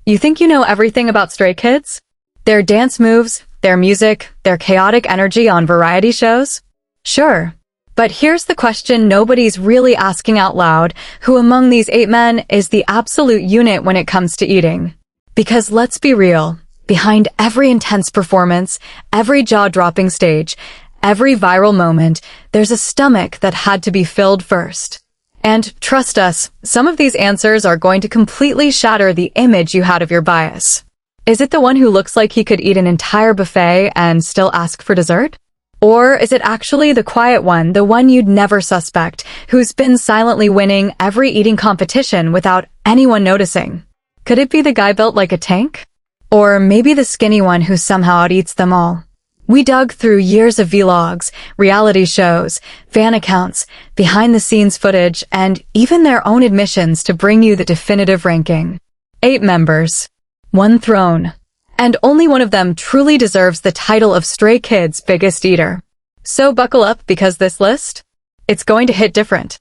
You think you know everything about Stray Kids? Their dance moves, their music, their chaotic energy on variety shows? Sure. But here's the question nobody's really asking out loud: who among these 8 men is the absolute unit when it comes to eating? Because let's be real, behind every intense performance, every jaw-dropping stage, every viral moment, there's a stomach that had to be filled first. And trust us, some of these answers are going to completely shatter the image you had of your bias. Is it the one who looks like he could eat an entire buffet and still ask for dessert? Or is it actually the quiet one, the one you'd never suspect, who's been silently winning every eating competition without anyone noticing? Could it be the guy built like a tank? Or maybe the skinny one who somehow out-eats them all? We dug through years of vlogs, reality shows, fan accounts, behind-the-scenes footage, and even their own admissions to bring you the definitive ranking. 8 members, 1 throne. And only one of them truly deserves the title of Stray Kids' biggest eater. So buckle up, because this list, it's going to hit different.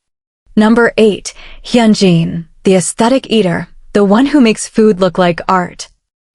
Number 8, Hyunjin, the aesthetic eater, the one who makes food look like art.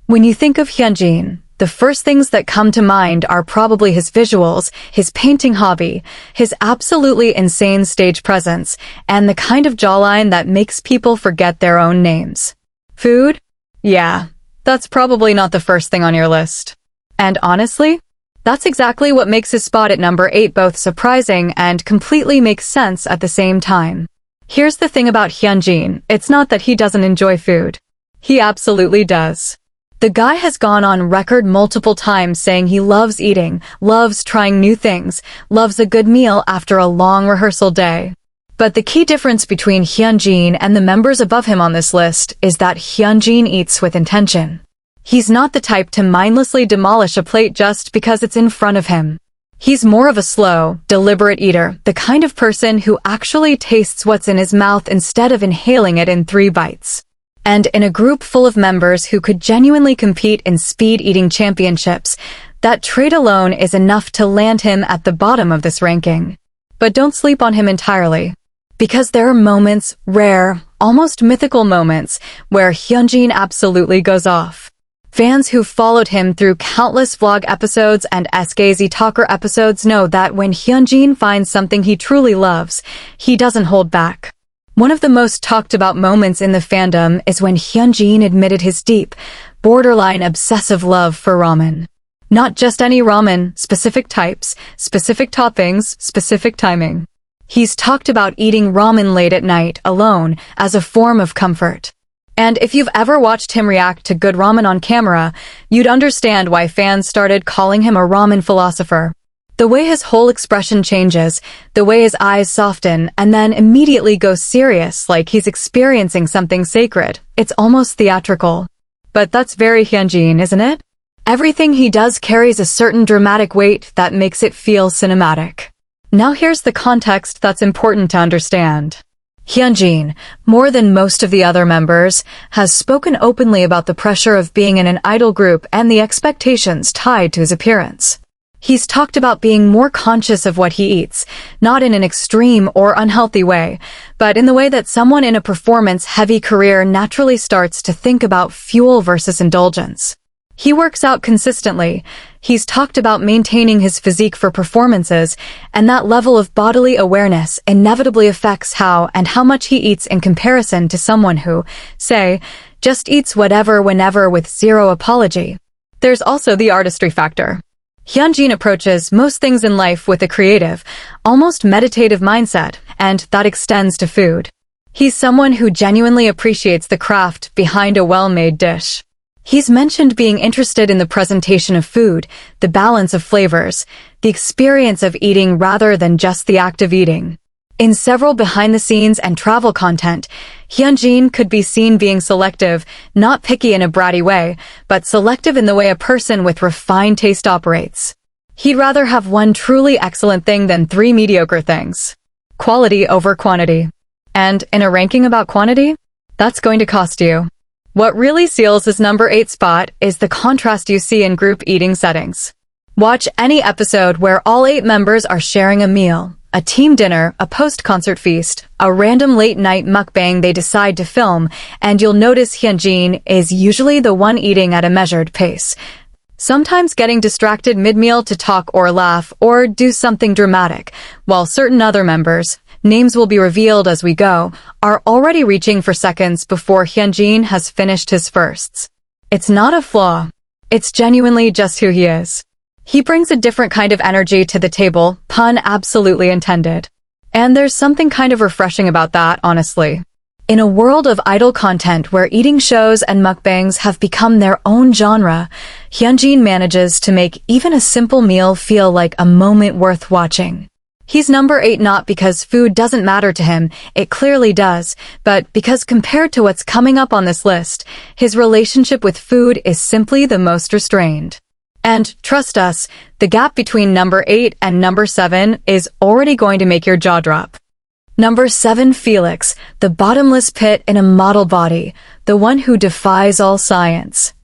When you think of Hyunjin, the first things that come to mind are probably his visuals, his painting hobby, his absolutely insane stage presence, and the kind of jawline that makes people forget their own names. Food? Yeah. That's probably not the first thing on your list. And honestly, that's exactly what makes his spot at number 8 both surprising and completely makes sense at the same time. Here's the thing about Hyunjin, it's not that he doesn't enjoy food. He absolutely does. The guy has gone on record multiple times saying he loves eating, loves trying new things, loves a good meal after a long rehearsal day. But the key difference between Hyunjin and the members above him on this list is that Hyunjin eats with intention. He's not the type to mindlessly demolish a plate just because it's in front of him. He's more of a slow, deliberate eater, the kind of person who actually tastes what's in his mouth instead of inhaling it in 3 bites. And in a group full of members who could genuinely compete in speed eating championships, that trait alone is enough to land him at the bottom of this ranking. But don't sleep on him entirely. Because there are moments, rare, almost mythical moments, where Hyunjin absolutely goes off. Fans who've followed him through countless vlog episodes and SKZ Talker episodes know that when Hyunjin finds something he truly loves, he doesn't hold back. One of the most talked about moments in the fandom is when Hyunjin admitted his deep, borderline obsessive love for ramen. Not just any ramen, specific types, specific toppings, specific timing. He's talked about eating ramen late at night, alone, as a form of comfort. And if you've ever watched him react to good ramen on camera, you'd understand why fans started calling him a ramen philosopher. The way his whole expression changes, the way his eyes soften, and then immediately go serious like he's experiencing something sacred, it's almost theatrical. But that's very Hyunjin, isn't it? Everything he does carries a certain dramatic weight that makes it feel cinematic. Now here's the context that's important to understand. Hyunjin, more than most of the other members, has spoken openly about the pressure of being in an idol group and the expectations tied to his appearance. He's talked about being more conscious of what he eats, not in an extreme or unhealthy way, but in the way that someone in a performance-heavy career naturally starts to think about fuel versus indulgence. He works out consistently. He's talked about maintaining his physique for performances, and that level of bodily awareness inevitably affects how and how much he eats in comparison to someone who, say, just eats whatever whenever with zero apology. There's also the artistry factor. Hyunjin approaches most things in life with a creative, almost meditative mindset, and that extends to food. He's someone who genuinely appreciates the craft behind a well-made dish. He's mentioned being interested in the presentation of food, the balance of flavors, the experience of eating rather than just the act of eating. In several behind-the-scenes and travel content, Hyunjin could be seen being selective, not picky in a bratty way, but selective in the way a person with refined taste operates. He'd rather have one truly excellent thing than 3 mediocre things. Quality over quantity. And in a ranking about quantity, that's going to cost you. What really seals his number 8 spot is the contrast you see in group eating settings. Watch any episode where all 8 members are sharing a meal, a team dinner, a post-concert feast, a random late-night mukbang they decide to film, and you'll notice Hyunjin is usually the one eating at a measured pace, sometimes getting distracted mid-meal to talk or laugh or do something dramatic, while certain other members, names will be revealed as we go, are already reaching for seconds before Hyunjin has finished his firsts. It's not a flaw. It's genuinely just who he is. He brings a different kind of energy to the table, pun absolutely intended. And there's something kind of refreshing about that, honestly. In a world of idle content where eating shows and mukbangs have become their own genre, Hyunjin manages to make even a simple meal feel like a moment worth watching. He's number 8 not because food doesn't matter to him, it clearly does, but because compared to what's coming up on this list, his relationship with food is simply the most restrained. And, trust us, the gap between number 8 and number 7 is already going to make your jaw drop. Number 7, Felix, the bottomless pit in a model body, the one who defies all science.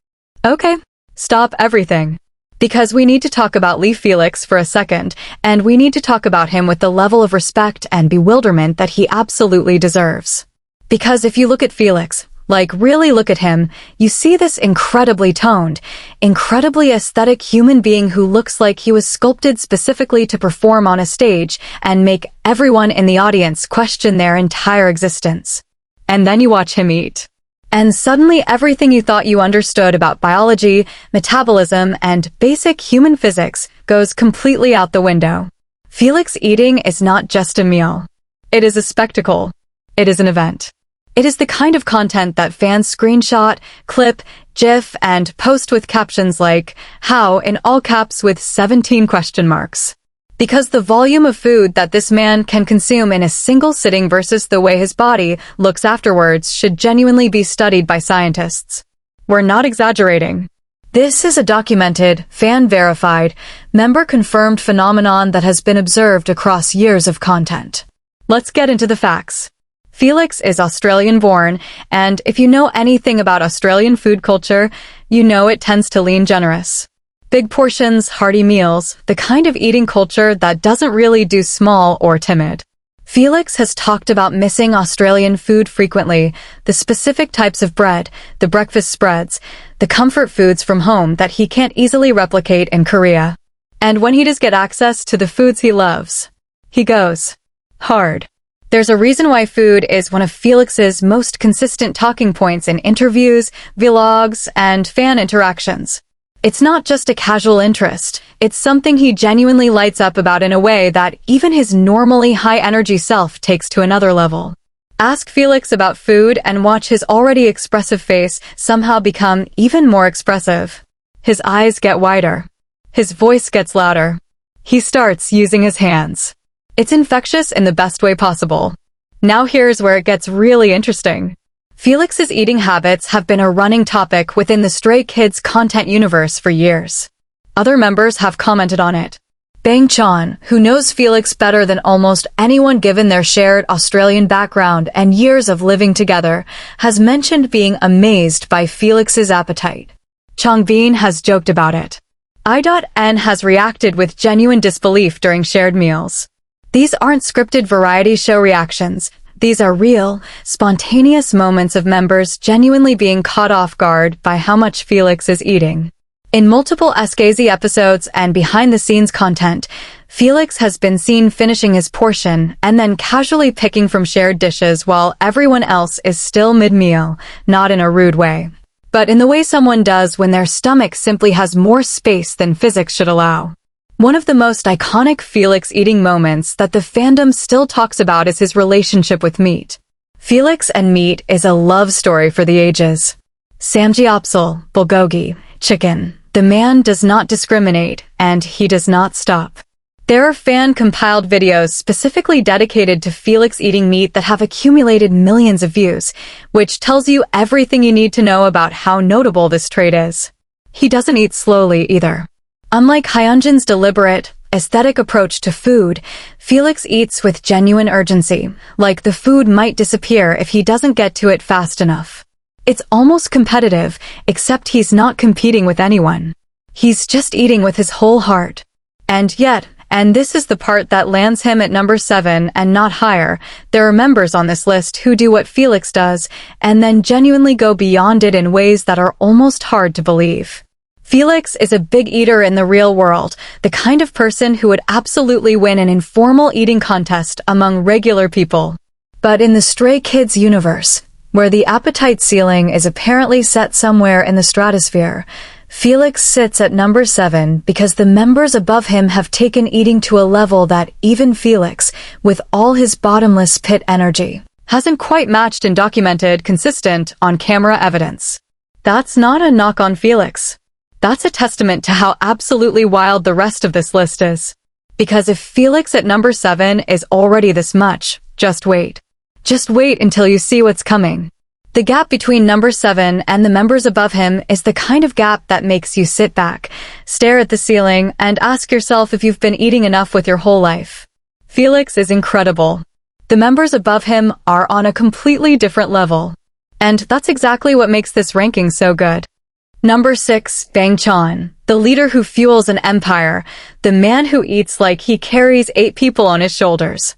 Okay, stop everything. Because we need to talk about Felix for a second, and we need to talk about him with the level of respect and bewilderment that he absolutely deserves. Because if you look at Felix, really look at him, you see this incredibly toned, incredibly aesthetic human being who looks like he was sculpted specifically to perform on a stage and make everyone in the audience question their entire existence. And then you watch him eat. And suddenly everything you thought you understood about biology, metabolism, and basic human physics goes completely out the window. Felix eating is not just a meal. It is a spectacle. It is an event. It is the kind of content that fans screenshot, clip, gif, and post with captions like, "How?" in all caps with 17 question marks. Because the volume of food that this man can consume in a single sitting versus the way his body looks afterwards should genuinely be studied by scientists. We're not exaggerating. This is a documented, fan-verified, member-confirmed phenomenon that has been observed across years of content. Let's get into the facts. Felix is Australian-born, and if you know anything about Australian food culture, you know it tends to lean generous. Big portions, hearty meals, the kind of eating culture that doesn't really do small or timid. Felix has talked about missing Australian food frequently, the specific types of bread, the breakfast spreads, the comfort foods from home that he can't easily replicate in Korea. And when he does get access to the foods he loves, he goes hard. There's a reason why food is one of Felix's most consistent talking points in interviews, vlogs, and fan interactions. It's not just a casual interest, it's something he genuinely lights up about in a way that even his normally high-energy self takes to another level. Ask Felix about food and watch his already expressive face somehow become even more expressive. His eyes get wider. His voice gets louder. He starts using his hands. It's infectious in the best way possible. Now here's where it gets really interesting. Felix's eating habits have been a running topic within the Stray Kids content universe for years. Other members have commented on it. Bang Chan, who knows Felix better than almost anyone given their shared Australian background and years of living together, has mentioned being amazed by Felix's appetite. Changbin has joked about it. I.N has reacted with genuine disbelief during shared meals. These aren't scripted variety show reactions. These are real, spontaneous moments of members genuinely being caught off guard by how much Felix is eating. In multiple SKZ episodes and behind-the-scenes content, Felix has been seen finishing his portion and then casually picking from shared dishes while everyone else is still mid-meal, not in a rude way, but in the way someone does when their stomach simply has more space than physics should allow. One of the most iconic Felix eating moments that the fandom still talks about is his relationship with meat. Felix and meat is a love story for the ages. Samgyeopsal, bulgogi, chicken. The man does not discriminate, and he does not stop. There are fan-compiled videos specifically dedicated to Felix eating meat that have accumulated millions of views, which tells you everything you need to know about how notable this trait is. He doesn't eat slowly either. Unlike Hyunjin's deliberate, aesthetic approach to food, Felix eats with genuine urgency, like the food might disappear if he doesn't get to it fast enough. It's almost competitive, except he's not competing with anyone. He's just eating with his whole heart. And yet, And this is the part that lands him at number 7 and not higher. There are members on this list who do what Felix does, and then genuinely go beyond it in ways that are almost hard to believe. Felix is a big eater in the real world, the kind of person who would absolutely win an informal eating contest among regular people. But in the Stray Kids universe, where the appetite ceiling is apparently set somewhere in the stratosphere, Felix sits at number 7 because the members above him have taken eating to a level that even Felix, with all his bottomless pit energy, hasn't quite matched in documented, consistent, on-camera evidence. That's not a knock on Felix. That's a testament to how absolutely wild the rest of this list is. Because if Felix at number 7 is already this much, just wait. Just wait until you see what's coming. The gap between number 7 and the members above him is the kind of gap that makes you sit back, stare at the ceiling, and ask yourself if you've been eating enough with your whole life. Felix is incredible. The members above him are on a completely different level. And that's exactly what makes this ranking so good. Number 6, Bang Chan, the leader who fuels an empire, the man who eats like he carries 8 people on his shoulders.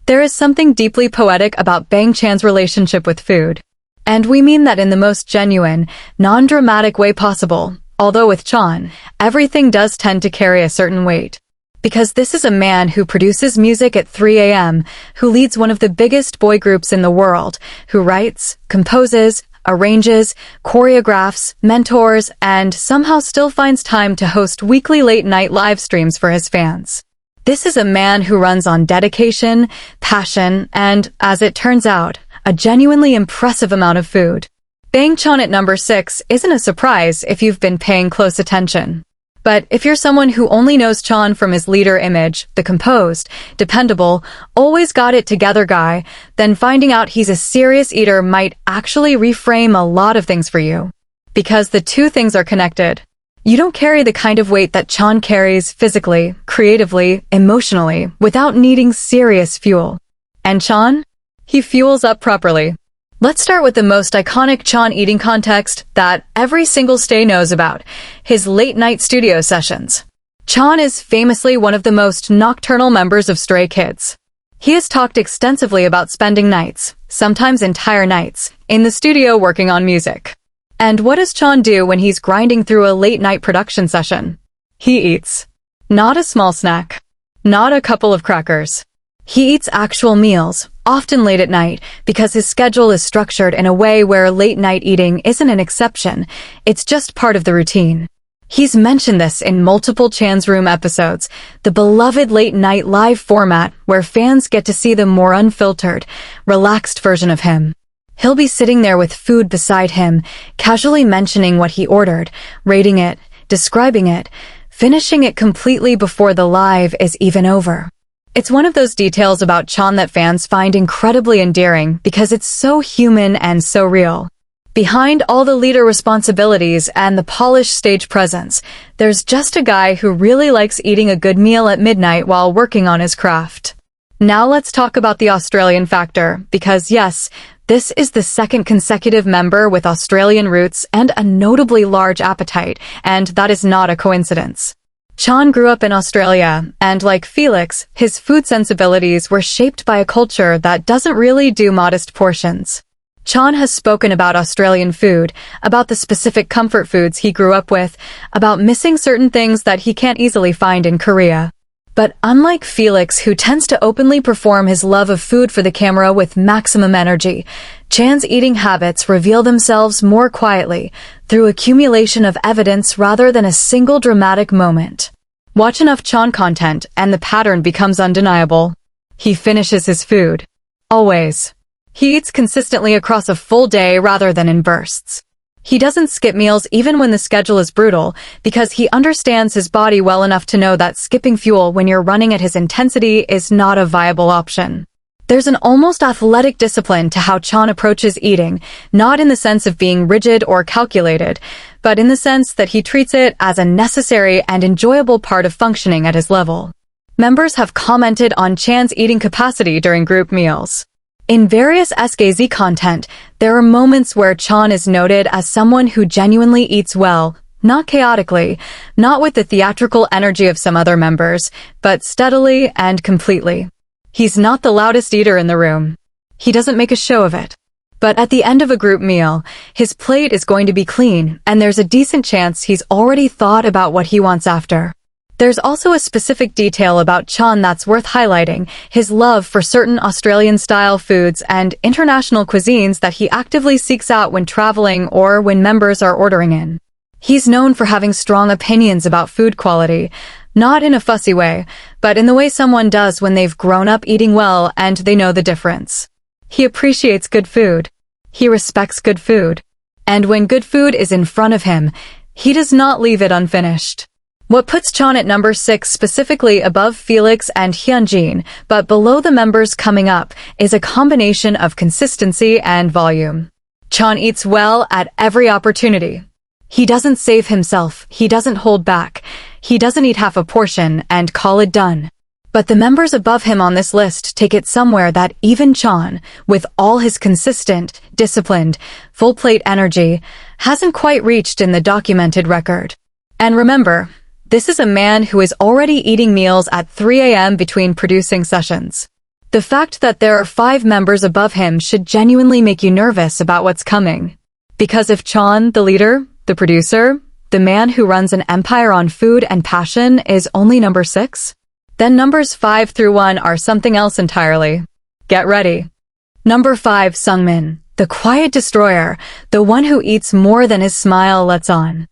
There is something deeply poetic about Bang Chan's relationship with food. And we mean that in the most genuine, non-dramatic way possible, although with Chan, everything does tend to carry a certain weight. Because this is a man who produces music at 3 a.m., who leads one of the biggest boy groups in the world, who writes, composes, arranges, choreographs, mentors, and somehow still finds time to host weekly late-night live streams for his fans. This is a man who runs on dedication, passion, and, as it turns out, a genuinely impressive amount of food. Bang Chan at number 6 isn't a surprise if you've been paying close attention. But if you're someone who only knows Chan from his leader image, the composed, dependable, always got it together guy, then finding out he's a serious eater might actually reframe a lot of things for you. Because the two things are connected. You don't carry the kind of weight that Chan carries physically, creatively, emotionally, without needing serious fuel. And Chan? He fuels up properly. Let's start with the most iconic Chan eating context that every single stay knows about, his late-night studio sessions. Chan is famously one of the most nocturnal members of Stray Kids. He has talked extensively about spending nights, sometimes entire nights, in the studio working on music. And what does Chan do when he's grinding through a late-night production session? He eats. Not a small snack. Not a couple of crackers. He eats actual meals, often late at night, because his schedule is structured in a way where late-night eating isn't an exception, it's just part of the routine. He's mentioned this in multiple Chan's Room episodes, the beloved late-night live format where fans get to see the more unfiltered, relaxed version of him. He'll be sitting there with food beside him, casually mentioning what he ordered, rating it, describing it, finishing it completely before the live is even over. It's one of those details about Chan that fans find incredibly endearing because it's so human and so real. Behind all the leader responsibilities and the polished stage presence, there's just a guy who really likes eating a good meal at midnight while working on his craft. Now let's talk about the Australian factor, because yes, this is the second consecutive member with Australian roots and a notably large appetite, and that is not a coincidence. Chan grew up in Australia, and like Felix, his food sensibilities were shaped by a culture that doesn't really do modest portions. Chan has spoken about Australian food, about the specific comfort foods he grew up with, about missing certain things that he can't easily find in Korea. But unlike Felix, who tends to openly perform his love of food for the camera with maximum energy, Chan's eating habits reveal themselves more quietly, through accumulation of evidence rather than a single dramatic moment. Watch enough Chan content and the pattern becomes undeniable. He finishes his food. Always. He eats consistently across a full day rather than in bursts. He doesn't skip meals even when the schedule is brutal, because he understands his body well enough to know that skipping fuel when you're running at his intensity is not a viable option. There's an almost athletic discipline to how Chan approaches eating, not in the sense of being rigid or calculated, but in the sense that he treats it as a necessary and enjoyable part of functioning at his level. Members have commented on Chan's eating capacity during group meals. In various SKZ content, there are moments where Chan is noted as someone who genuinely eats well, not chaotically, not with the theatrical energy of some other members, but steadily and completely. He's not the loudest eater in the room. He doesn't make a show of it. But at the end of a group meal, his plate is going to be clean, and there's a decent chance he's already thought about what he wants after. There's also a specific detail about Chan that's worth highlighting, his love for certain Australian-style foods and international cuisines that he actively seeks out when traveling or when members are ordering in. He's known for having strong opinions about food quality, not in a fussy way, but in the way someone does when they've grown up eating well and they know the difference. He appreciates good food. He respects good food. And when good food is in front of him, he does not leave it unfinished. What puts Chan at number 6 specifically above Felix and Hyunjin, but below the members coming up, is a combination of consistency and volume. Chan eats well at every opportunity. He doesn't save himself, he doesn't hold back, he doesn't eat half a portion and call it done. But the members above him on this list take it somewhere that even Chan, with all his consistent, disciplined, full-plate energy, hasn't quite reached in the documented record. And remember, this is a man who is already eating meals at 3 a.m. between producing sessions. The fact that there are 5 members above him should genuinely make you nervous about what's coming. Because if Chan, the leader, the producer, the man who runs an empire on food and passion, is only number 6, then numbers 5 through 1 are something else entirely. Get ready. Number 5, Seungmin, the quiet destroyer, the one who eats more than his smile lets on.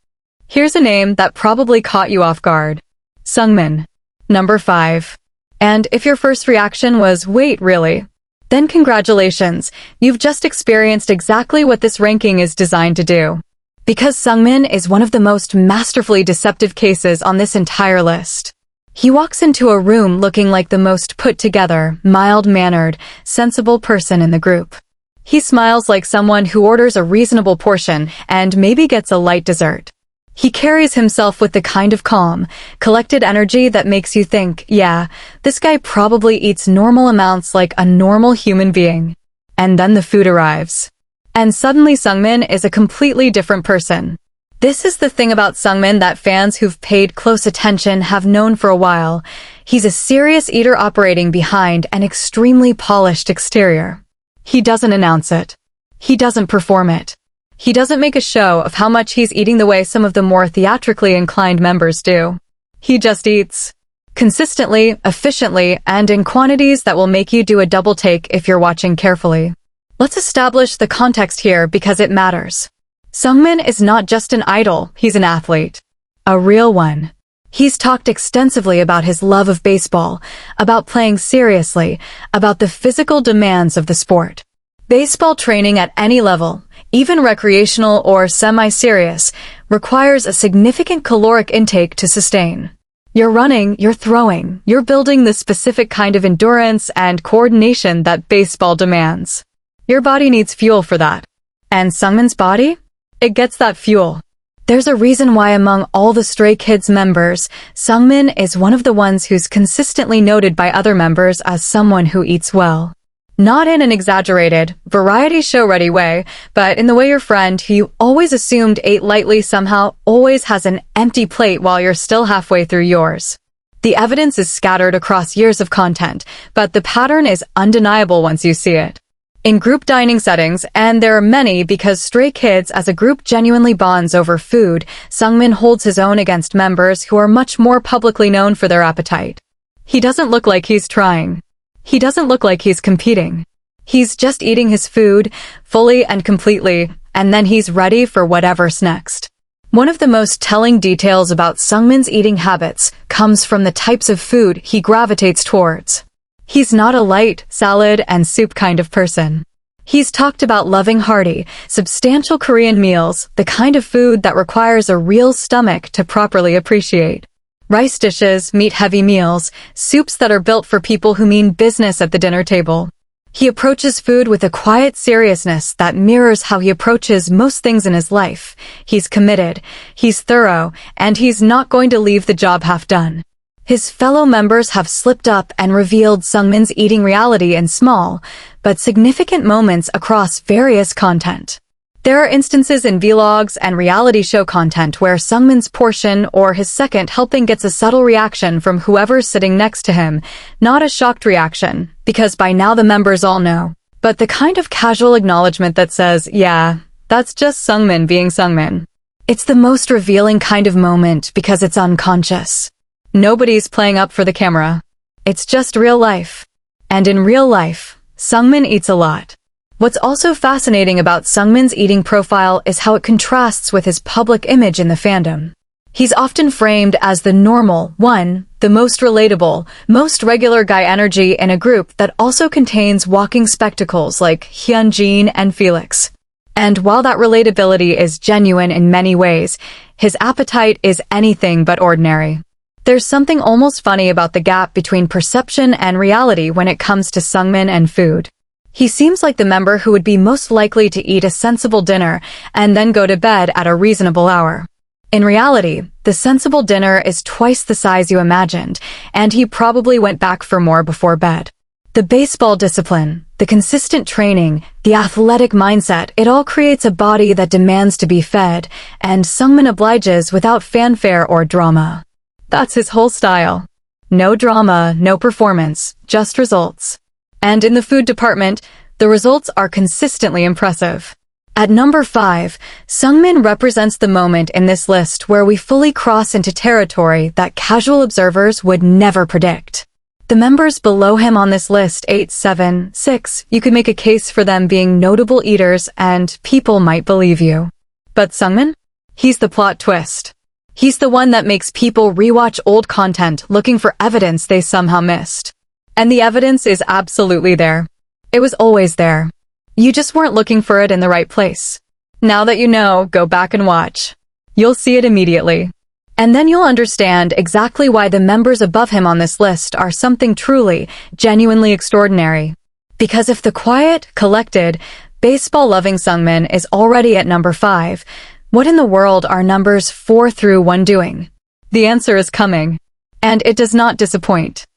Here's a name that probably caught you off guard. Seungmin. Number 5. And if your first reaction was, wait, really? Then congratulations, you've just experienced exactly what this ranking is designed to do. Because Seungmin is one of the most masterfully deceptive cases on this entire list. He walks into a room looking like the most put-together, mild-mannered, sensible person in the group. He smiles like someone who orders a reasonable portion and maybe gets a light dessert. He carries himself with the kind of calm, collected energy that makes you think, yeah, this guy probably eats normal amounts like a normal human being. And then the food arrives. And suddenly Seungmin is a completely different person. This is the thing about Seungmin that fans who've paid close attention have known for a while. He's a serious eater operating behind an extremely polished exterior. He doesn't announce it. He doesn't perform it. He doesn't make a show of how much he's eating the way some of the more theatrically inclined members do. He just eats. Consistently, efficiently, and in quantities that will make you do a double take if you're watching carefully. Let's establish the context here because it matters. Seungmin is not just an idol, he's an athlete. A real one. He's talked extensively about his love of baseball, about playing seriously, about the physical demands of the sport. Baseball training at any level, even recreational or semi-serious, requires a significant caloric intake to sustain. You're running, you're throwing, you're building the specific kind of endurance and coordination that baseball demands. Your body needs fuel for that. And Seungmin's body? It gets that fuel. There's a reason why among all the Stray Kids members, Seungmin is one of the ones who's consistently noted by other members as someone who eats well. Not in an exaggerated, variety show-ready way, but in the way your friend, who you always assumed ate lightly somehow, always has an empty plate while you're still halfway through yours. The evidence is scattered across years of content, but the pattern is undeniable once you see it. In group dining settings, and there are many because Stray Kids as a group genuinely bonds over food, Seungmin holds his own against members who are much more publicly known for their appetite. He doesn't look like he's trying. He doesn't look like he's competing. He's just eating his food, fully and completely, and then he's ready for whatever's next. One of the most telling details about Seungmin's eating habits comes from the types of food he gravitates towards. He's not a light, salad, and soup kind of person. He's talked about loving hearty, substantial Korean meals, the kind of food that requires a real stomach to properly appreciate. Rice dishes, meat-heavy meals, soups that are built for people who mean business at the dinner table. He approaches food with a quiet seriousness that mirrors how he approaches most things in his life. He's committed, he's thorough, and he's not going to leave the job half done. His fellow members have slipped up and revealed Seungmin's eating reality in small, but significant moments across various content. There are instances in vlogs and reality show content where Seungmin's portion or his second helping gets a subtle reaction from whoever's sitting next to him, not a shocked reaction, because by now the members all know, but the kind of casual acknowledgement that says, yeah, that's just Seungmin being Seungmin. It's the most revealing kind of moment because it's unconscious. Nobody's playing up for the camera. It's just real life. And in real life, Seungmin eats a lot. What's also fascinating about Seungmin's eating profile is how it contrasts with his public image in the fandom. He's often framed as the normal one, the most relatable, most regular guy energy in a group that also contains walking spectacles like Hyunjin and Felix. And while that relatability is genuine in many ways, his appetite is anything but ordinary. There's something almost funny about the gap between perception and reality when it comes to Seungmin and food. He seems like the member who would be most likely to eat a sensible dinner and then go to bed at a reasonable hour. In reality, the sensible dinner is twice the size you imagined, and he probably went back for more before bed. The baseball discipline, the consistent training, the athletic mindset, it all creates a body that demands to be fed, and Seungmin obliges without fanfare or drama. That's his whole style. No drama, no performance, just results. And in the food department, the results are consistently impressive. At number 5, Seungmin represents the moment in this list where we fully cross into territory that casual observers would never predict. The members below him on this list, 8, 7, 6, you could make a case for them being notable eaters and people might believe you. But Seungmin? He's the plot twist. He's the one that makes people rewatch old content looking for evidence they somehow missed. And the evidence is absolutely there. It was always there. You just weren't looking for it in the right place. Now that you know, go back and watch. You'll see it immediately. And then you'll understand exactly why the members above him on this list are something truly, genuinely extraordinary. Because if the quiet, collected, baseball-loving Seungmin is already at number 5, what in the world are numbers 4 through 1 doing? The answer is coming. And it does not disappoint.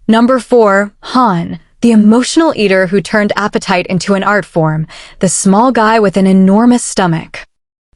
Number 4, Han, the emotional eater who turned appetite into an art form, the small guy with an enormous stomach.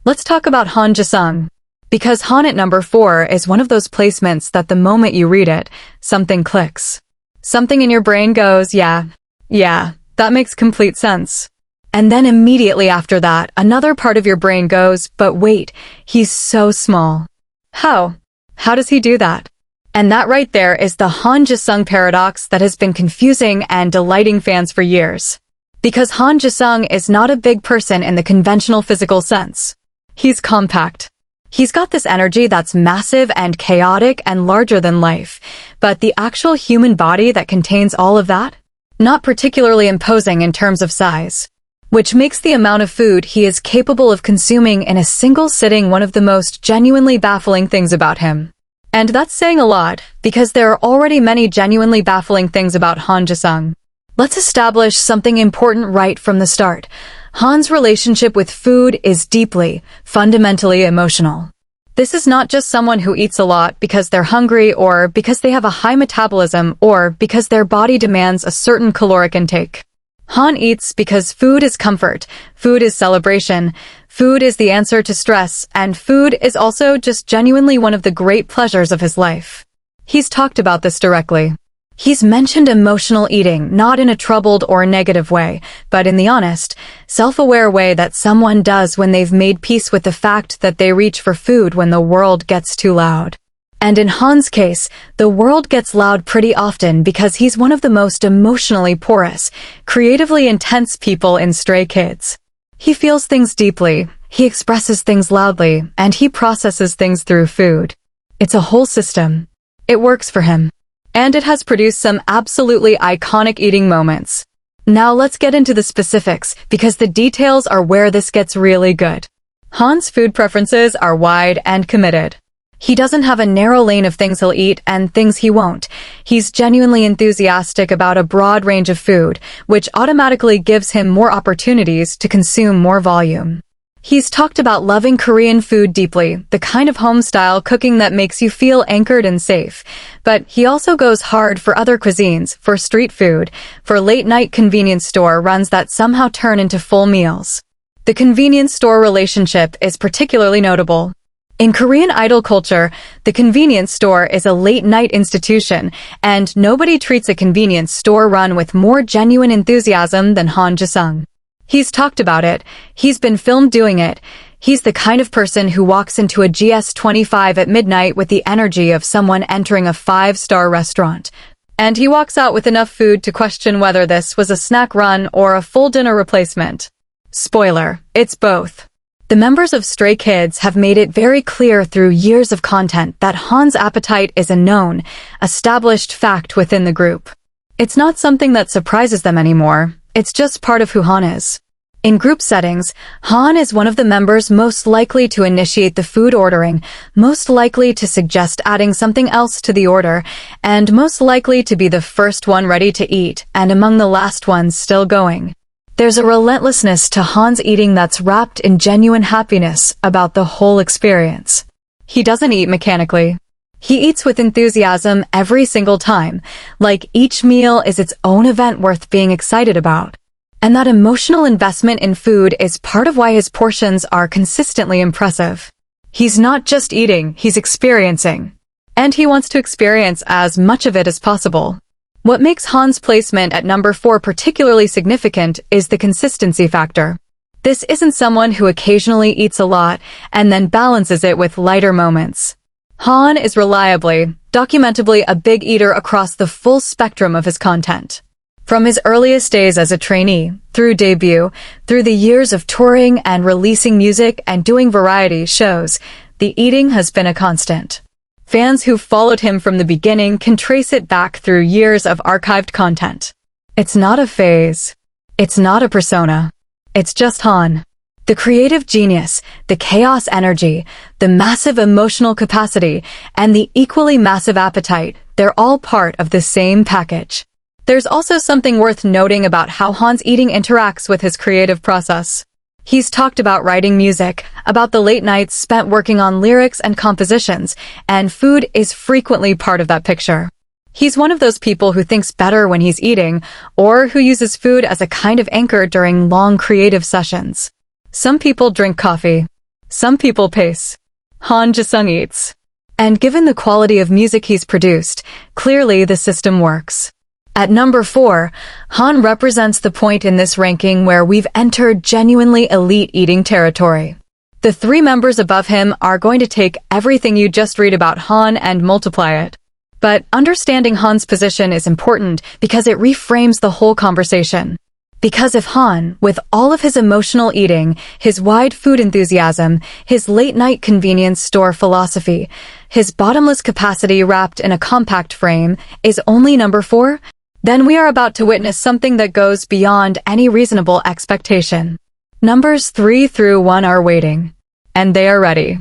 Let's talk about Han Ji-sung. Because Han at number 4 is one of those placements that the moment you read it, something clicks. Something in your brain goes, yeah, that makes complete sense. And then immediately after that, another part of your brain goes, but wait, he's so small. How? How does he do that? And that right there is the Han Ji-sung paradox that has been confusing and delighting fans for years. Because Han Ji-sung is not a big person in the conventional physical sense. He's compact. He's got this energy that's massive and chaotic and larger than life, but the actual human body that contains all of that? Not particularly imposing in terms of size. Which makes the amount of food he is capable of consuming in a single sitting one of the most genuinely baffling things about him. And that's saying a lot, because there are already many genuinely baffling things about Han Ji-sung. Let's establish something important right from the start. Han's relationship with food is deeply, fundamentally emotional. This is not just someone who eats a lot because they're hungry or because they have a high metabolism or because their body demands a certain caloric intake. Han eats because food is comfort, food is celebration, food is the answer to stress, and food is also just genuinely one of the great pleasures of his life. He's talked about this directly. He's mentioned emotional eating, not in a troubled or negative way, but in the honest, self-aware way that someone does when they've made peace with the fact that they reach for food when the world gets too loud. And in Han's case, the world gets loud pretty often because he's one of the most emotionally porous, creatively intense people in Stray Kids. He feels things deeply, he expresses things loudly, and he processes things through food. It's a whole system. It works for him. And it has produced some absolutely iconic eating moments. Now let's get into the specifics, because the details are where this gets really good. Han's food preferences are wide and committed. He doesn't have a narrow lane of things he'll eat and things he won't. He's genuinely enthusiastic about a broad range of food, which automatically gives him more opportunities to consume more volume. He's talked about loving Korean food deeply, the kind of home-style cooking that makes you feel anchored and safe. But he also goes hard for other cuisines, for street food, for late-night convenience store runs that somehow turn into full meals. The convenience store relationship is particularly notable. In Korean idol culture, the convenience store is a late-night institution, and nobody treats a convenience store run with more genuine enthusiasm than Han Jae-sung. He's talked about it. He's been filmed doing it. He's the kind of person who walks into a GS25 at midnight with the energy of someone entering a 5-star restaurant. And he walks out with enough food to question whether this was a snack run or a full dinner replacement. Spoiler, it's both. The members of Stray Kids have made it very clear through years of content that Han's appetite is a known, established fact within the group. It's not something that surprises them anymore, it's just part of who Han is. In group settings, Han is one of the members most likely to initiate the food ordering, most likely to suggest adding something else to the order, and most likely to be the first one ready to eat and among the last ones still going. There's a relentlessness to Han's eating that's wrapped in genuine happiness about the whole experience. He doesn't eat mechanically. He eats with enthusiasm every single time, like each meal is its own event worth being excited about. And that emotional investment in food is part of why his portions are consistently impressive. He's not just eating, he's experiencing. And he wants to experience as much of it as possible. What makes Han's placement at number 4 particularly significant is the consistency factor. This isn't someone who occasionally eats a lot and then balances it with lighter moments. Han is reliably, documentably a big eater across the full spectrum of his content. From his earliest days as a trainee, through debut, through the years of touring and releasing music and doing variety shows, the eating has been a constant. Fans who've followed him from the beginning can trace it back through years of archived content. It's not a phase. It's not a persona. It's just Han. The creative genius, the chaos energy, the massive emotional capacity, and the equally massive appetite, they're all part of the same package. There's also something worth noting about how Han's eating interacts with his creative process. He's talked about writing music, about the late nights spent working on lyrics and compositions, and food is frequently part of that picture. He's one of those people who thinks better when he's eating, or who uses food as a kind of anchor during long creative sessions. Some people drink coffee. Some people pace. Han Jae-sung eats. And given the quality of music he's produced, clearly the system works. At number 4, Han represents the point in this ranking where we've entered genuinely elite eating territory. The 3 members above him are going to take everything you just read about Han and multiply it. But understanding Han's position is important because it reframes the whole conversation. Because if Han, with all of his emotional eating, his wide food enthusiasm, his late-night convenience store philosophy, his bottomless capacity wrapped in a compact frame, is only number 4, then we are about to witness something that goes beyond any reasonable expectation. Numbers 3 through 1 are waiting. And they are ready.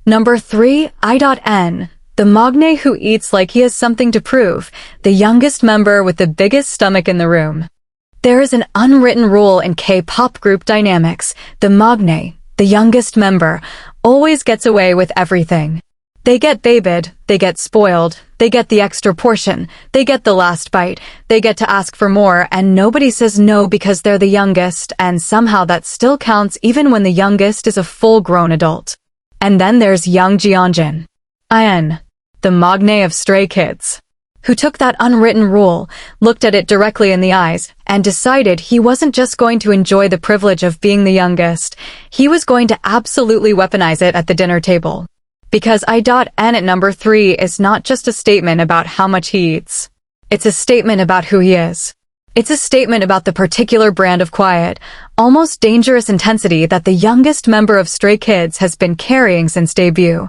Number 3, I.N. The maknae who eats like he has something to prove, the youngest member with the biggest stomach in the room. There is an unwritten rule in K-pop group dynamics. The maknae, the youngest member, always gets away with everything. They get babied, they get spoiled, they get the extra portion, they get the last bite, they get to ask for more, and nobody says no because they're the youngest, and somehow that still counts even when the youngest is a full-grown adult. And then there's young Hyunjin. IN, the maknae of Stray Kids, who took that unwritten rule, looked at it directly in the eyes, and decided he wasn't just going to enjoy the privilege of being the youngest, he was going to absolutely weaponize it at the dinner table. Because I.N at number 3 is not just a statement about how much he eats. It's a statement about who he is. It's a statement about the particular brand of quiet, almost dangerous intensity that the youngest member of Stray Kids has been carrying since debut.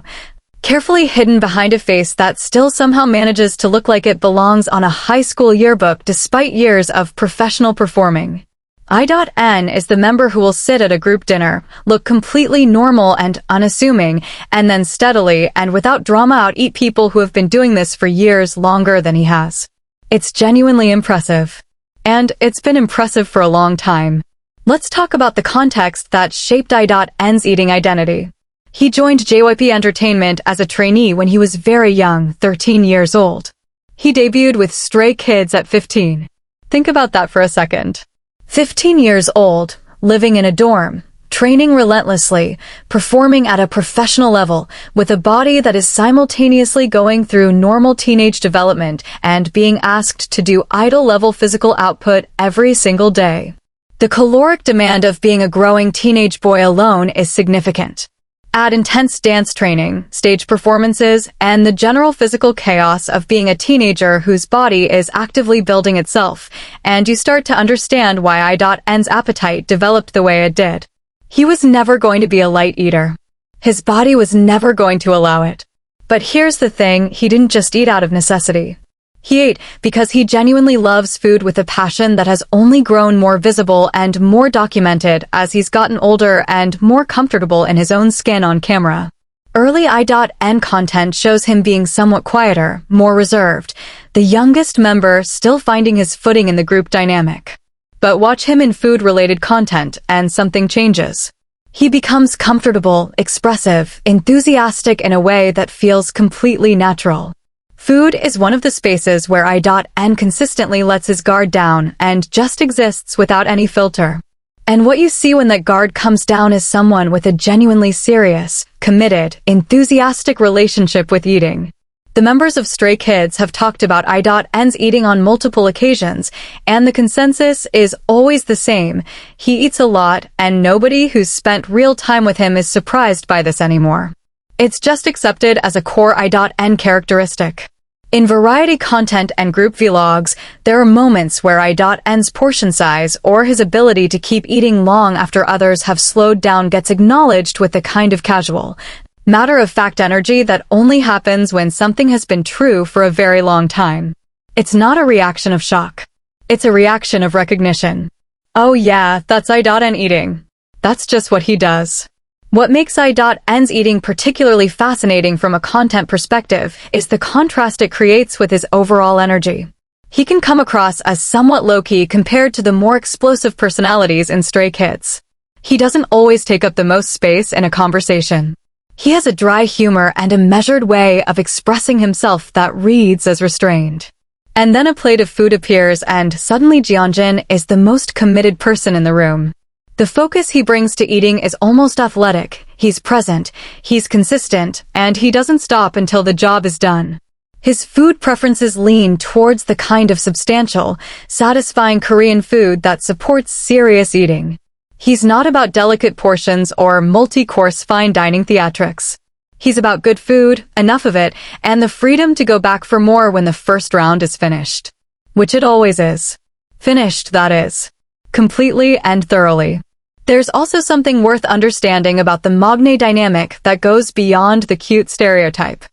Carefully hidden behind a face that still somehow manages to look like it belongs on a high school yearbook despite years of professional performing. I.N is the member who will sit at a group dinner, look completely normal and unassuming, and then steadily and without drama out-eat people who have been doing this for years longer than he has. It's genuinely impressive. And it's been impressive for a long time. Let's talk about the context that shaped I.N's eating identity. He joined JYP Entertainment as a trainee when he was very young, 13 years old. He debuted with Stray Kids at 15. Think about that for a second. 15 years old, living in a dorm, training relentlessly, performing at a professional level, with a body that is simultaneously going through normal teenage development and being asked to do idol-level physical output every single day. The caloric demand of being a growing teenage boy alone is significant. Add intense dance training, stage performances, and the general physical chaos of being a teenager whose body is actively building itself, and you start to understand why I.N's appetite developed the way it did. He was never going to be a light eater. His body was never going to allow it. But here's the thing, he didn't just eat out of necessity. He ate because he genuinely loves food with a passion that has only grown more visible and more documented as he's gotten older and more comfortable in his own skin on camera. Early I.N content shows him being somewhat quieter, more reserved, the youngest member still finding his footing in the group dynamic. But watch him in food-related content and something changes. He becomes comfortable, expressive, enthusiastic in a way that feels completely natural. Food is one of the spaces where I.N consistently lets his guard down and just exists without any filter. And what you see when that guard comes down is someone with a genuinely serious, committed, enthusiastic relationship with eating. The members of Stray Kids have talked about I.N's eating on multiple occasions, and the consensus is always the same. He eats a lot, and nobody who's spent real time with him is surprised by this anymore. It's just accepted as a core I.N characteristic. In variety content and group vlogs, there are moments where I.N's portion size or his ability to keep eating long after others have slowed down gets acknowledged with a kind of casual, matter-of-fact energy that only happens when something has been true for a very long time. It's not a reaction of shock. It's a reaction of recognition. Oh yeah, that's I.N eating. That's just what he does. What makes I.N's eating particularly fascinating from a content perspective is the contrast it creates with his overall energy. He can come across as somewhat low-key compared to the more explosive personalities in Stray Kids. He doesn't always take up the most space in a conversation. He has a dry humor and a measured way of expressing himself that reads as restrained. And then a plate of food appears and suddenly Hyunjin is the most committed person in the room. The focus he brings to eating is almost athletic. He's present, he's consistent, and he doesn't stop until the job is done. His food preferences lean towards the kind of substantial, satisfying Korean food that supports serious eating. He's not about delicate portions or multi-course fine dining theatrics. He's about good food, enough of it, and the freedom to go back for more when the first round is finished. Which it always is. Finished, that is. Completely and thoroughly. There's also something worth understanding about the maknae dynamic that goes beyond the cute stereotype.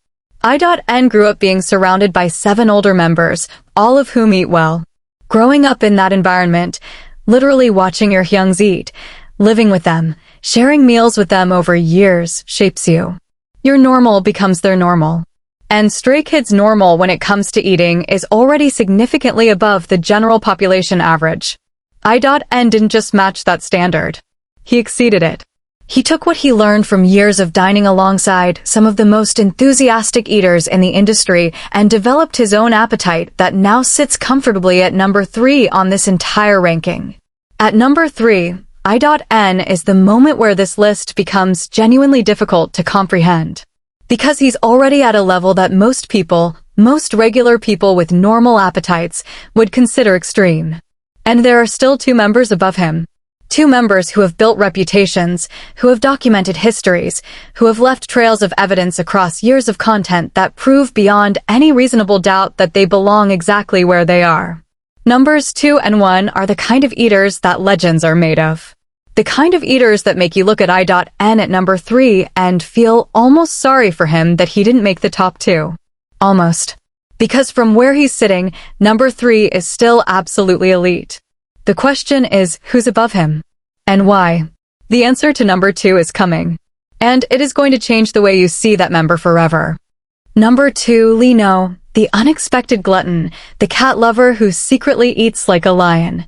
I.N grew up being surrounded by 7 older members, all of whom eat well. Growing up in that environment, literally watching your hyungs eat, living with them, sharing meals with them over years shapes you. Your normal becomes their normal. And Stray Kids' normal when it comes to eating is already significantly above the general population average. I.N didn't just match that standard. He exceeded it. He took what he learned from years of dining alongside some of the most enthusiastic eaters in the industry and developed his own appetite that now sits comfortably at number 3 on this entire ranking. At number 3, I.N is the moment where this list becomes genuinely difficult to comprehend. Because he's already at a level that most regular people with normal appetites, would consider extreme. And there are still 2 members above him. 2 members who have built reputations, who have documented histories, who have left trails of evidence across years of content that prove beyond any reasonable doubt that they belong exactly where they are. Numbers 2 and 1 are the kind of eaters that legends are made of. The kind of eaters that make you look at I.N at number 3 and feel almost sorry for him that he didn't make the top 2. Almost. Because from where he's sitting, number 3 is still absolutely elite. The question is, who's above him? And why? The answer to number 2 is coming. And it is going to change the way you see that member forever. Number 2, Lino, the unexpected glutton, the cat lover who secretly eats like a lion.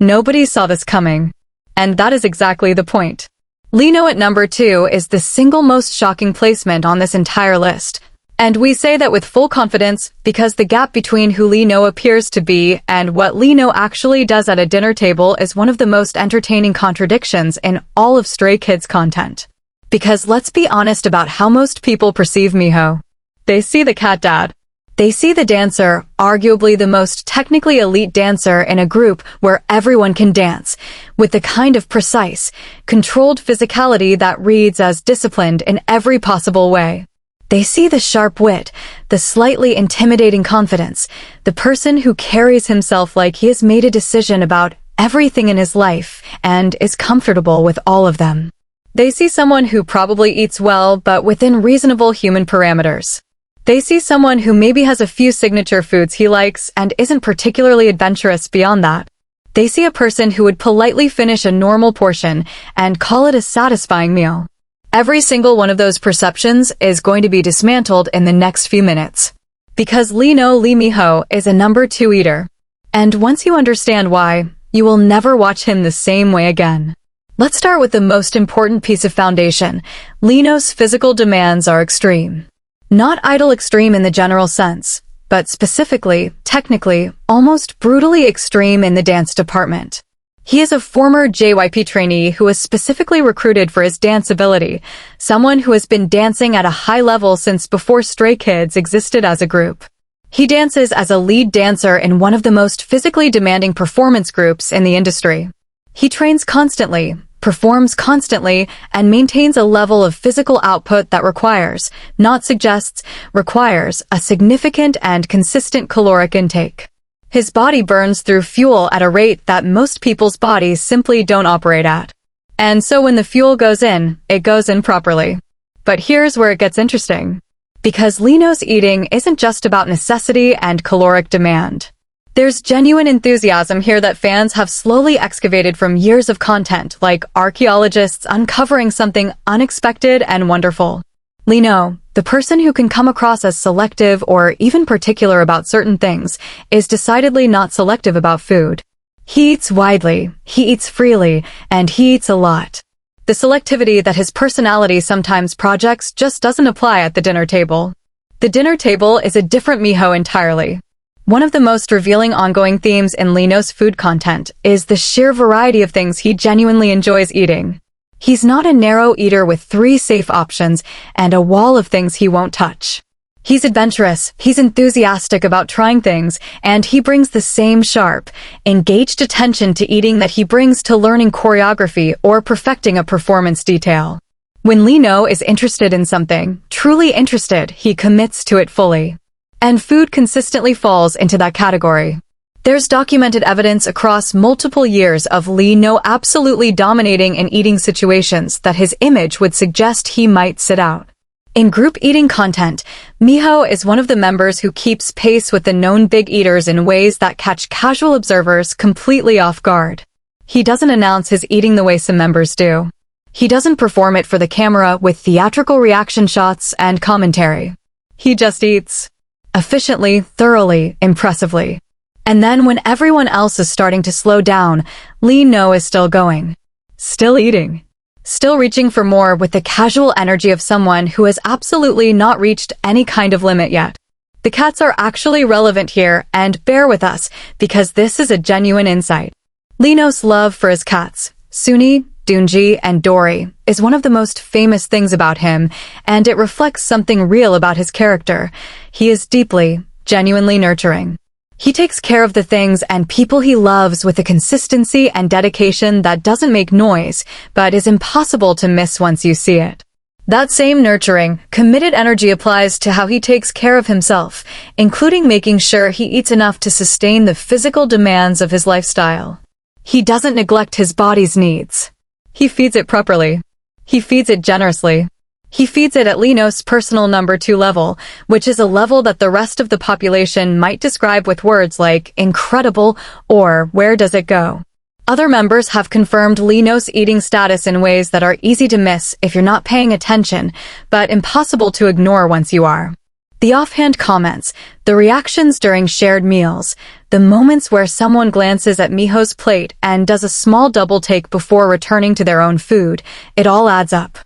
Nobody saw this coming. And that is exactly the point. Lino at number 2 is the single most shocking placement on this entire list. And we say that with full confidence because the gap between who Lee Know appears to be and what Lee Know actually does at a dinner table is one of the most entertaining contradictions in all of Stray Kids content. Because let's be honest about how most people perceive Miho. They see the cat dad. They see the dancer, arguably the most technically elite dancer in a group where everyone can dance, with the kind of precise, controlled physicality that reads as disciplined in every possible way. They see the sharp wit, the slightly intimidating confidence, the person who carries himself like he has made a decision about everything in his life and is comfortable with all of them. They see someone who probably eats well but within reasonable human parameters. They see someone who maybe has a few signature foods he likes and isn't particularly adventurous beyond that. They see a person who would politely finish a normal portion and call it a satisfying meal. Every single one of those perceptions is going to be dismantled in the next few minutes. Because Lee Know Lee Miho is a number 2 eater. And once you understand why, you will never watch him the same way again. Let's start with the most important piece of foundation. Lee Know's physical demands are extreme. Not idle extreme in the general sense, but specifically, technically, almost brutally extreme in the dance department. He is a former JYP trainee who was specifically recruited for his dance ability, someone who has been dancing at a high level since before Stray Kids existed as a group. He dances as a lead dancer in one of the most physically demanding performance groups in the industry. He trains constantly, performs constantly, and maintains a level of physical output that requires, not suggests, requires a significant and consistent caloric intake. His body burns through fuel at a rate that most people's bodies simply don't operate at. And so when the fuel goes in, it goes in properly. But here's where it gets interesting. Because Lee Know's eating isn't just about necessity and caloric demand. There's genuine enthusiasm here that fans have slowly excavated from years of content, like archaeologists uncovering something unexpected and wonderful. Lee Know, the person who can come across as selective or even particular about certain things, is decidedly not selective about food. He eats widely, he eats freely, and he eats a lot. The selectivity that his personality sometimes projects just doesn't apply at the dinner table. The dinner table is a different Miho entirely. One of the most revealing ongoing themes in Lee Know's food content is the sheer variety of things he genuinely enjoys eating. He's not a narrow eater with 3 safe options and a wall of things he won't touch. He's adventurous, he's enthusiastic about trying things, and he brings the same sharp, engaged attention to eating that he brings to learning choreography or perfecting a performance detail. When Lee Know is interested in something, truly interested, he commits to it fully. And food consistently falls into that category. There's documented evidence across multiple years of Lee Know absolutely dominating in eating situations that his image would suggest he might sit out. In group eating content, Miho is one of the members who keeps pace with the known big eaters in ways that catch casual observers completely off guard. He doesn't announce his eating the way some members do. He doesn't perform it for the camera with theatrical reaction shots and commentary. He just eats. Efficiently, thoroughly, impressively. And then when everyone else is starting to slow down, Lee Know is still going. Still eating. Still reaching for more with the casual energy of someone who has absolutely not reached any kind of limit yet. The cats are actually relevant here, and bear with us, because this is a genuine insight. Lee Know's love for his cats, Suni, Doonji, and Dory, is one of the most famous things about him, and it reflects something real about his character. He is deeply, genuinely nurturing. He takes care of the things and people he loves with a consistency and dedication that doesn't make noise, but is impossible to miss once you see it. That same nurturing, committed energy applies to how he takes care of himself, including making sure he eats enough to sustain the physical demands of his lifestyle. He doesn't neglect his body's needs. He feeds it properly. He feeds it generously. He feeds it at Lee Know's personal number 2 level, which is a level that the rest of the population might describe with words like incredible or where does it go. Other members have confirmed Lee Know's eating status in ways that are easy to miss if you're not paying attention, but impossible to ignore once you are. The offhand comments, the reactions during shared meals, the moments where someone glances at Miho's plate and does a small double take before returning to their own food, it all adds up.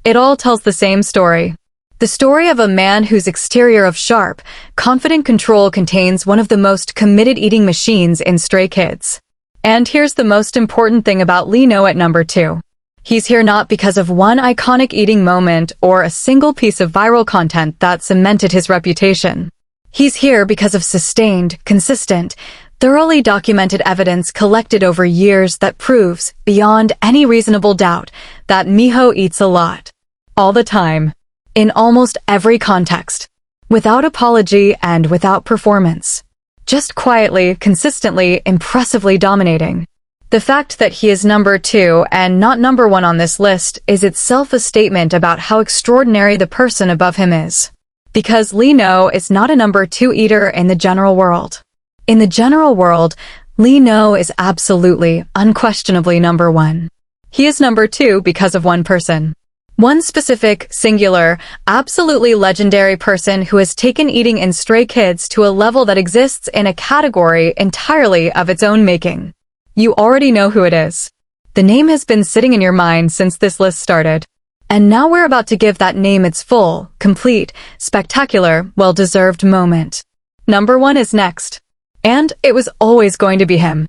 It all tells the same story. The story of a man whose exterior of sharp, confident control contains one of the most committed eating machines in Stray Kids. And here's the most important thing about Lee Know at number 2. He's here not because of one iconic eating moment or a single piece of viral content that cemented his reputation. He's here because of sustained, consistent, thoroughly documented evidence collected over years that proves, beyond any reasonable doubt, that Miho eats a lot. All the time. In almost every context. Without apology and without performance. Just quietly, consistently, impressively dominating. The fact that he is number 2 and not number 1 on this list is itself a statement about how extraordinary the person above him is. Because Lee Know is not a number 2 eater in the general world. In the general world, Lee Know is absolutely, unquestionably number 1. He is number 2 because of one person. One specific, singular, absolutely legendary person who has taken eating in Stray Kids to a level that exists in a category entirely of its own making. You already know who it is. The name has been sitting in your mind since this list started. And now we're about to give that name its full, complete, spectacular, well-deserved moment. Number 1 is next. And it was always going to be him.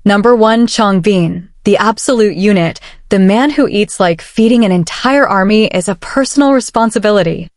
Number 1, Changbin. The absolute unit, the man who eats like feeding an entire army is a personal responsibility.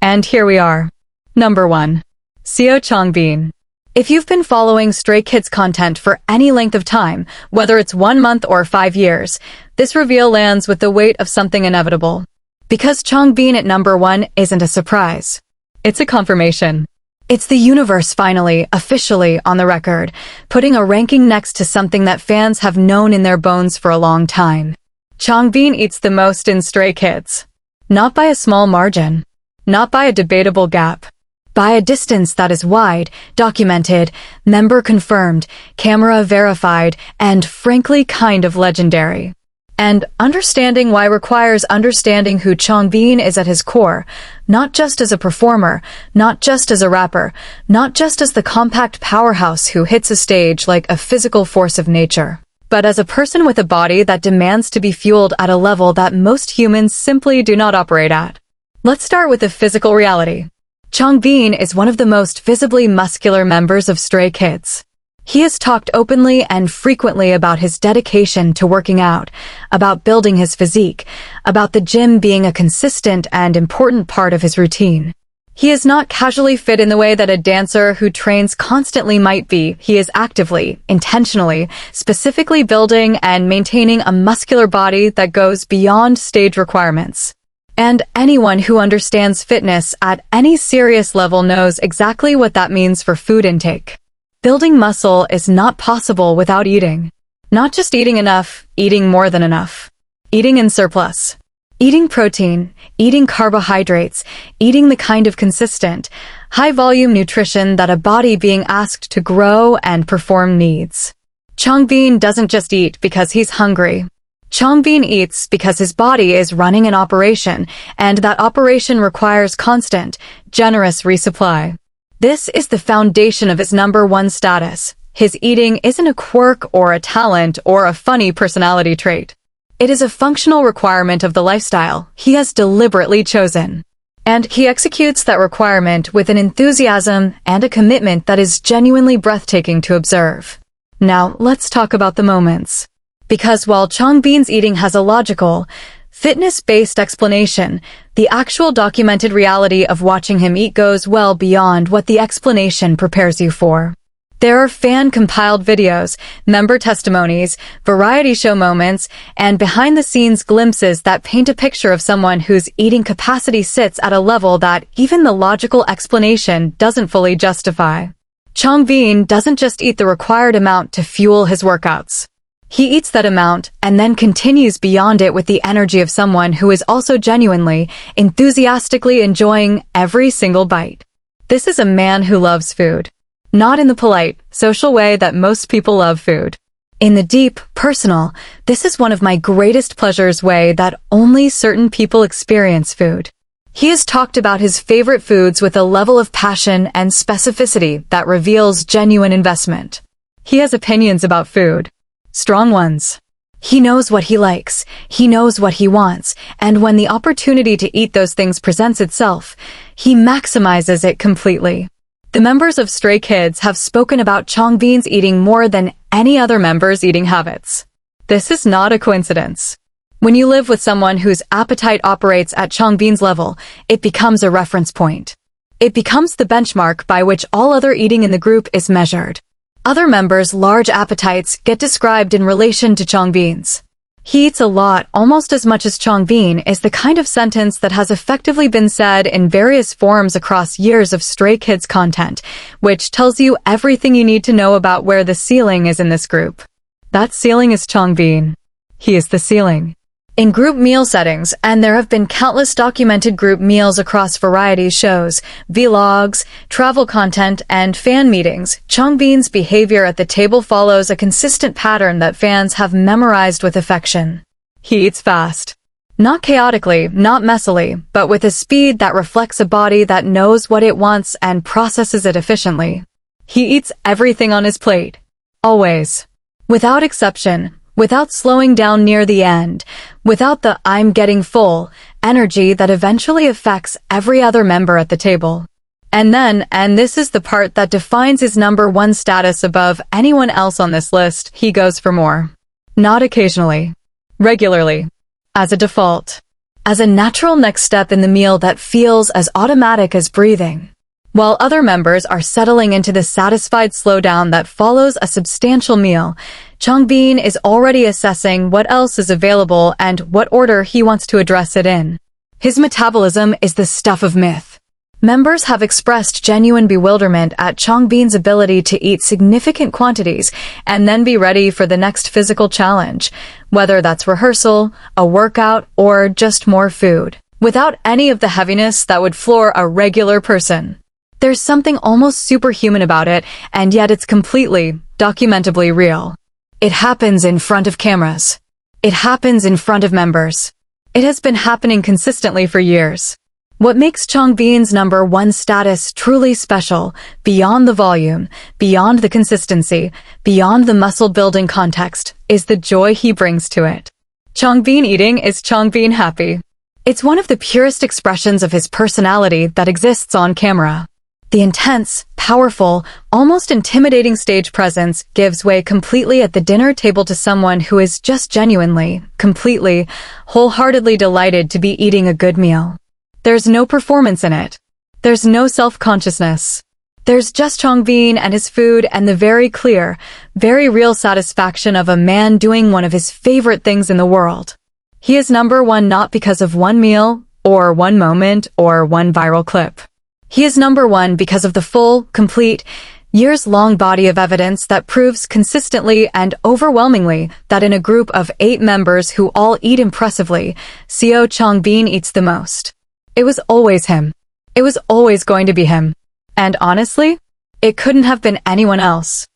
And here we are. Number 1. Seo Changbin. If you've been following Stray Kids content for any length of time, whether it's 1 month or 5 years, this reveal lands with the weight of something inevitable. Because Changbin at number 1 isn't a surprise. It's a confirmation. It's the universe finally, officially, on the record, putting a ranking next to something that fans have known in their bones for a long time. Changbin eats the most in Stray Kids. Not by a small margin. Not by a debatable gap. By a distance that is wide, documented, member confirmed, camera verified, and frankly kind of legendary. And understanding why requires understanding who Changbin is at his core, not just as a performer, not just as a rapper, not just as the compact powerhouse who hits a stage like a physical force of nature, but as a person with a body that demands to be fueled at a level that most humans simply do not operate at. Let's start with the physical reality. Changbin is one of the most visibly muscular members of Stray Kids. He has talked openly and frequently about his dedication to working out, about building his physique, about the gym being a consistent and important part of his routine. He is not casually fit in the way that a dancer who trains constantly might be. He is actively, intentionally, specifically building and maintaining a muscular body that goes beyond stage requirements. And anyone who understands fitness at any serious level knows exactly what that means for food intake. Building muscle is not possible without eating. Not just eating enough, eating more than enough. Eating in surplus. Eating protein, eating carbohydrates, eating the kind of consistent, high-volume nutrition that a body being asked to grow and perform needs. Changbin doesn't just eat because he's hungry. Changbin eats because his body is running an operation, and that operation requires constant, generous resupply. This is the foundation of his number 1 status. His eating isn't a quirk or a talent or a funny personality trait. It is a functional requirement of the lifestyle he has deliberately chosen. And he executes that requirement with an enthusiasm and a commitment that is genuinely breathtaking to observe. Now, let's talk about the moments. Because while Changbin's eating has a logical, fitness-based explanation, the actual documented reality of watching him eat goes well beyond what the explanation prepares you for. There are fan-compiled videos, member testimonies, variety show moments, and behind-the-scenes glimpses that paint a picture of someone whose eating capacity sits at a level that even the logical explanation doesn't fully justify. Changbin doesn't just eat the required amount to fuel his workouts. He eats that amount and then continues beyond it with the energy of someone who is also genuinely, enthusiastically enjoying every single bite. This is a man who loves food. Not in the polite, social way that most people love food. In the deep, personal, this is one of my greatest pleasures way that only certain people experience food. He has talked about his favorite foods with a level of passion and specificity that reveals genuine investment. He has opinions about food. Strong ones. He knows what he likes, he knows what he wants, and when the opportunity to eat those things presents itself, he maximizes it completely. The members of Stray Kids have spoken about Changbin's eating more than any other member's eating habits. This is not a coincidence. When you live with someone whose appetite operates at Changbin's level, it becomes a reference point. It becomes the benchmark by which all other eating in the group is measured. Other members' large appetites get described in relation to Changbin's. He eats a lot, almost as much as Changbin, is the kind of sentence that has effectively been said in various forms across years of Stray Kids content, which tells you everything you need to know about where the ceiling is in this group. That ceiling is Changbin. He is the ceiling. In group meal settings, and there have been countless documented group meals across variety shows, vlogs, travel content, and fan meetings, Changbin's behavior at the table follows a consistent pattern that fans have memorized with affection. He eats fast. Not chaotically, not messily, but with a speed that reflects a body that knows what it wants and processes it efficiently. He eats everything on his plate. Always. Without exception. Without slowing down near the end, without the "I'm getting full" energy that eventually affects every other member at the table. And then, and this is the part that defines his number one status above anyone else on this list, he goes for more. Not occasionally. Regularly. As a default. As a natural next step in the meal that feels as automatic as breathing. While other members are settling into the satisfied slowdown that follows a substantial meal, Changbin is already assessing what else is available and what order he wants to address it in. His metabolism is the stuff of myth. Members have expressed genuine bewilderment at Changbin's ability to eat significant quantities and then be ready for the next physical challenge, whether that's rehearsal, a workout, or just more food, without any of the heaviness that would floor a regular person. There's something almost superhuman about it, and yet it's completely, documentably real. It happens in front of cameras. It happens in front of members. It has been happening consistently for years. What makes Changbin's number one status truly special, beyond the volume, beyond the consistency, beyond the muscle-building context, is the joy he brings to it. Changbin eating is Changbin happy. It's one of the purest expressions of his personality that exists on camera. The intense, powerful, almost intimidating stage presence gives way completely at the dinner table to someone who is just genuinely, completely, wholeheartedly delighted to be eating a good meal. There's no performance in it. There's no self-consciousness. There's just Changbin and his food and the very clear, very real satisfaction of a man doing one of his favorite things in the world. He is number one not because of one meal, or one moment, or one viral clip. He is number one because of the full, complete, years-long body of evidence that proves consistently and overwhelmingly that in a group of 8 members who all eat impressively, CO Changbin eats the most. It was always him. It was always going to be him. And honestly, it couldn't have been anyone else.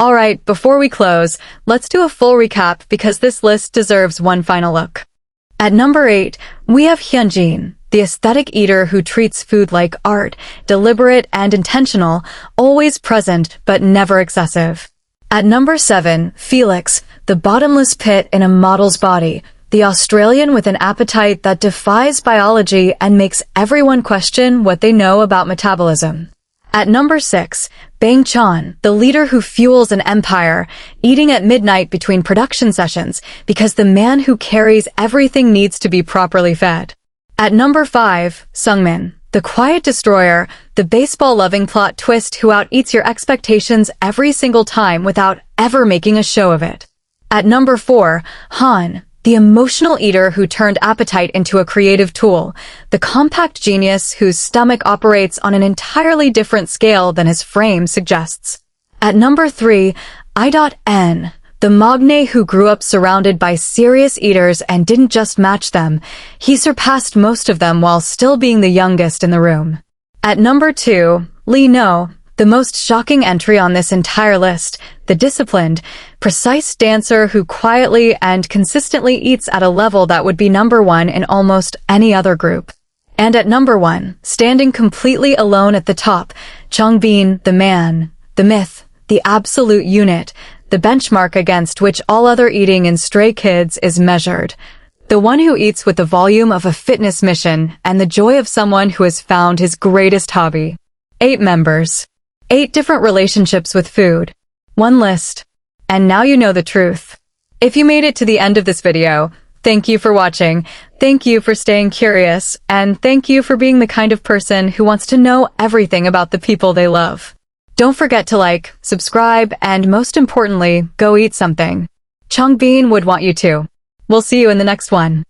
Alright, before we close, let's do a full recap because this list deserves one final look. At number 8, we have Hyunjin, the aesthetic eater who treats food like art, deliberate and intentional, always present but never excessive. At number 7, Felix, the bottomless pit in a model's body, the Australian with an appetite that defies biology and makes everyone question what they know about metabolism. At number 6, Bang Chan, the leader who fuels an empire, eating at midnight between production sessions because the man who carries everything needs to be properly fed. At number 5, Seungmin, the quiet destroyer, the baseball-loving plot twist who out-eats your expectations every single time without ever making a show of it. At number 4, Han, the emotional eater who turned appetite into a creative tool, the compact genius whose stomach operates on an entirely different scale than his frame suggests. At number 3, I.N, the maknae who grew up surrounded by serious eaters and didn't just match them, he surpassed most of them while still being the youngest in the room. At number 2, Lee No, the most shocking entry on this entire list, the disciplined, precise dancer who quietly and consistently eats at a level that would be number 1 in almost any other group. And at number 1, standing completely alone at the top, Changbin, the man, the myth, the absolute unit, the benchmark against which all other eating in Stray Kids is measured. The one who eats with the volume of a fitness mission and the joy of someone who has found his greatest hobby. 8 members. 8 different relationships with food. 1 list. And now you know the truth. If you made it to the end of this video, thank you for watching, thank you for staying curious, and thank you for being the kind of person who wants to know everything about the people they love. Don't forget to like, subscribe, and most importantly, go eat something. Changbin would want you to. We'll see you in the next one.